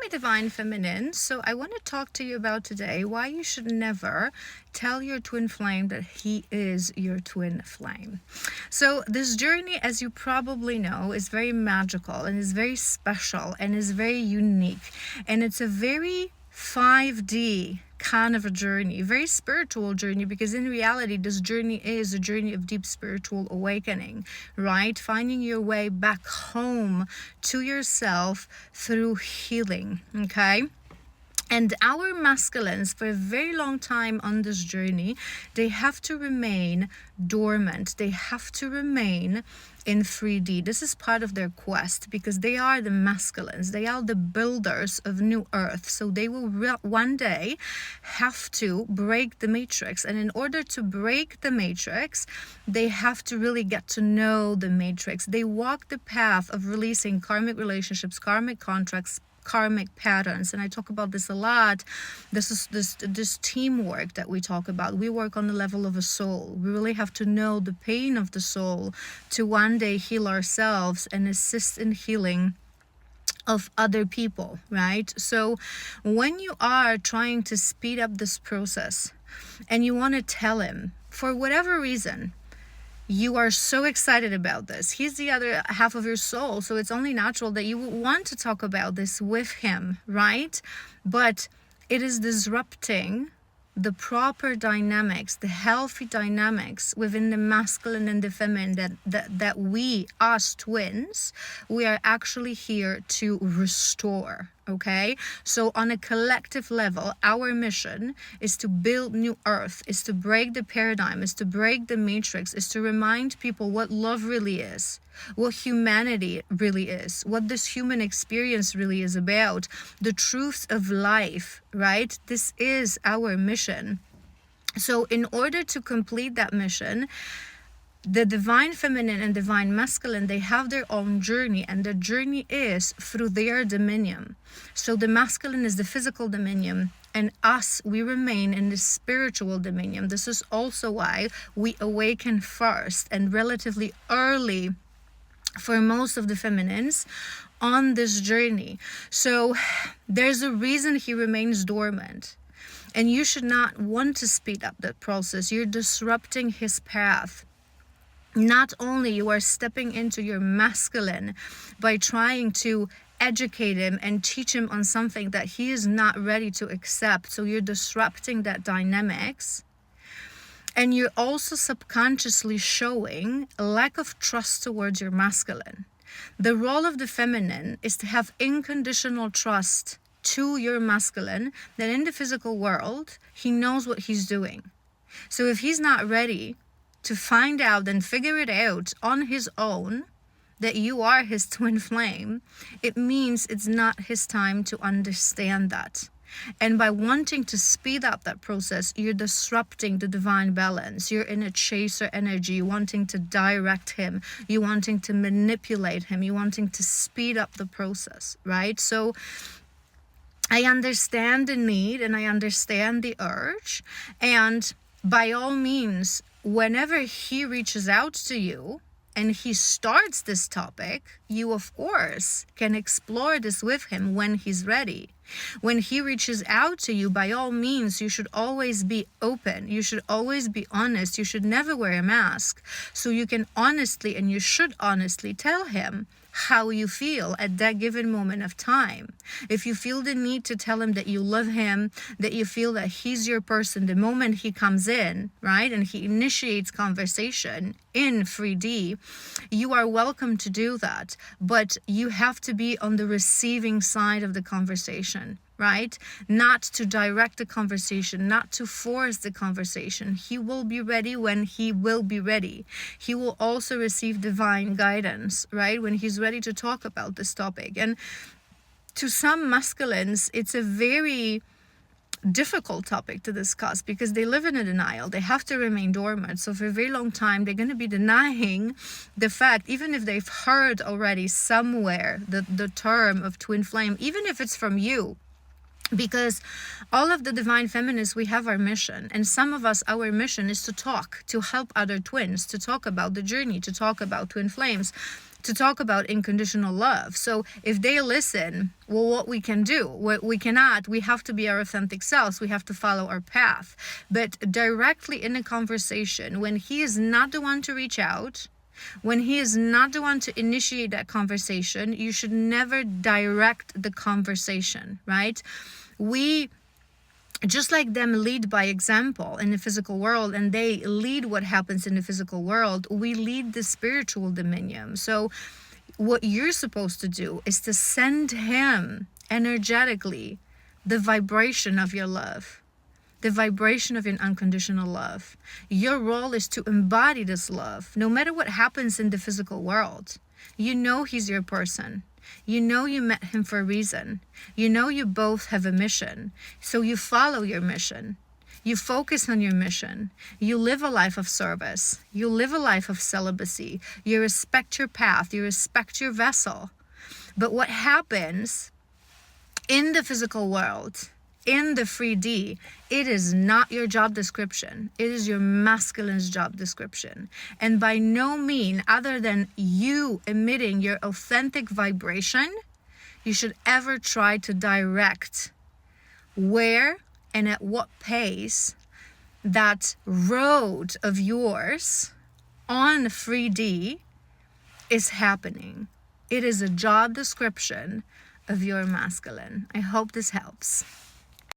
my divine feminine. So I want to talk to you about today why you should never tell your twin flame that he is your twin flame. So this journey, as you probably know, is very magical and is very special and is very unique, and it's a very 5D kind of a journey, very spiritual journey, because in reality this journey is a journey of deep spiritual awakening, right? Finding your way back home to yourself through healing. Okay. And our masculines, for a very long time on this journey, they have to remain dormant. They have to remain in 3D. This is part of their quest, because they are the masculines. They are the builders of new earth. So they will one day have to break the matrix. And in order to break the matrix, they have to really get to know the matrix. They walk the path of releasing karmic relationships, karmic contracts, karmic patterns, and I talk about this a lot. This is this teamwork that we talk about. We work on the level of a soul. We really have to know the pain of the soul to one day heal ourselves and assist in healing of other people, right? So when you are trying to speed up this process and you want to tell him, for whatever reason, you are so excited about this, he's the other half of your soul, so it's only natural that you would want to talk about this with him, right? But it is disrupting the proper dynamics, the healthy dynamics within the masculine and the feminine that we, us twins, we are actually here to restore. Okay, so on a collective level, our mission is to build new earth, is to break the paradigm, is to break the matrix, is to remind people what love really is, what humanity really is, what this human experience really is about, the truths of life, right? This is our mission. So in order to complete that mission, the divine feminine and divine masculine, they have their own journey, and the journey is through their dominion. So the masculine is the physical dominion, and us, we remain in the spiritual dominion. This is also why we awaken first and relatively early for most of the feminines on this journey. So there's a reason he remains dormant, and you should not want to speed up that process. You're disrupting his path. Not only you are stepping into your masculine by trying to educate him and teach him on something that he is not ready to accept, so you're disrupting that dynamics, and you're also subconsciously showing a lack of trust towards your masculine. The role of the feminine is to have unconditional trust to your masculine, that in the physical world he knows what he's doing. So if he's not ready to find out and figure it out on his own that you are his twin flame, it means it's not his time to understand that. And by wanting to speed up that process, you're disrupting the divine balance. You're in a chaser energy. You're wanting to direct him. You're wanting to manipulate him. You're wanting to speed up the process, right? So I understand the need and I understand the urge. And by all means, whenever he reaches out to you and he starts this topic, you of course can explore this with him when he's ready. When he reaches out to you, by all means, you should always be open. You should always be honest. You should never wear a mask. So you can honestly, and you should honestly tell him how you feel at that given moment of time. If you feel the need to tell him that you love him, that you feel that he's your person the moment he comes in, right, and he initiates conversation in 3D, you are welcome to do that. But you have to be on the receiving side of the conversation, right? Not to direct the conversation, not to force the conversation. He will be ready when he will be ready. He will also receive divine guidance, right, when he's ready to talk about this topic. And to some masculines, it's a very difficult topic to discuss because they live in a denial. They have to remain dormant. So for a very long time, they're going to be denying the fact, even if they've heard already somewhere the term of twin flame, even if it's from you. Because all of the divine feminists, we have our mission, and some of us, our mission is to talk, to help other twins, to talk about the journey, to talk about twin flames. to talk about unconditional love. So if they listen, well, what we can do, what we cannot, we have to be our authentic selves. We have to follow our path. But directly in a conversation, when he is not the one to reach out, when he is not the one to initiate that conversation, you should never direct the conversation, right? We, just like them, lead by example in the physical world, and they lead what happens in the physical world, we lead the spiritual dominion. So what you're supposed to do is to send him energetically the vibration of your love, the vibration of your unconditional love. Your role is to embody this love, no matter what happens in the physical world. You know he's your person. You know you met him for a reason. You know you both have a mission. So you follow your mission. You focus on your mission. You live a life of service. You live a life of celibacy. You respect your path. You respect your vessel. But what happens in the physical world, in the 3D, it is not your job description. It is your masculine's job description. And by no means, other than you emitting your authentic vibration, you should ever try to direct where and at what pace that road of yours on 3D is happening. It is a job description of your masculine. I hope this helps.